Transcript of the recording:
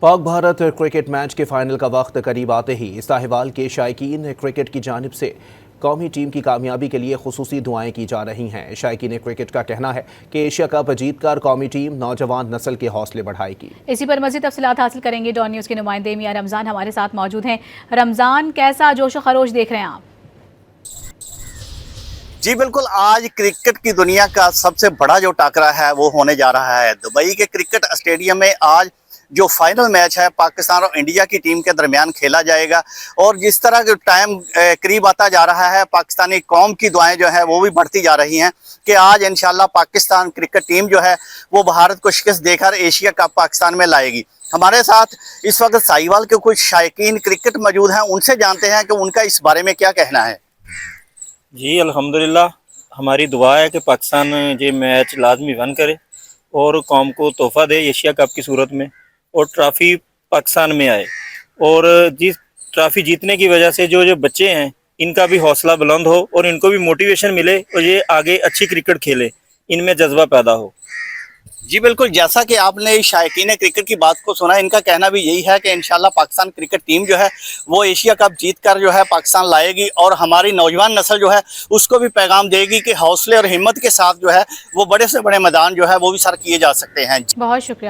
Pak Bharat cricket match के final का वक्त करीब आते ही साहिवाल के शायकीन क्रिकेट की जानिब से कौमी टीम की कामयाबी के लिए खुसूसी दुआएं की जा रही हैं। शायकीन क्रिकेट का कहना है कि एशिया कप जीतकर कौमी टीम नौजवान नस्ल के हौसले बढ़ाएगी। इसी पर मज़ीद तफसीलात हासिल करेंगे। डॉन न्यूज़ के नुमाइंदे मियां रमज़ान हमारे साथ मौजूद हैं। रमज़ान, कैसा जोश व खरोश देख रहे हैं आप? जी बिल्कुल, आज क्रिकेट की दुनिया का सबसे बड़ा जो टाकरा है वो होने जा रहा है। दुबई के क्रिकेट स्टेडियम में आज जो फाइनल मैच है पाकिस्तान और इंडिया की टीम के दरमियान खेला जाएगा। और जिस तरह के टाइम करीब आता जा रहा है, पाकिस्तानी कौम की दुआएं जो है वो भी बढ़ती जा रही हैं कि आज इंशाल्लाह पाकिस्तान क्रिकेट टीम जो है वो भारत को शिकस्त देकर एशिया कप पाकिस्तान में लाएगी। हमारे साथ इस वक्त साहिवाल के कुछ शायकीन क्रिकेट मौजूद हैं, उनसे जानते हैं कि उनका इस बारे में क्या कहना है। जी अल्हम्दुलिल्लाह, हमारी दुआ है कि पाकिस्तान ये मैच लाजमी वन करे और कौम को तोहफा दे एशिया कप की सूरत में, और ट्रॉफ़ी पाकिस्तान में आए। और जिस ट्रॉफ़ी जीतने की वजह से जो जो बच्चे हैं इनका भी हौसला बुलंद हो और इनको भी मोटिवेशन मिले और ये आगे अच्छी क्रिकेट खेले, इनमें जज्बा पैदा हो। जी बिल्कुल, जैसा कि आपने शायकीन क्रिकेट की बात को सुना, इनका कहना भी यही है कि इंशाल्लाह पाकिस्तान क्रिकेट टीम जो है वो एशिया कप जीत कर जो है पाकिस्तान लाएगी और हमारी नौजवान नस्ल जो है उसको भी पैगाम देगी कि हौसले और हिम्मत के साथ जो है वो बड़े से बड़े मैदान जो है वो भी सर किए जा सकते हैं। बहुत शुक्रिया।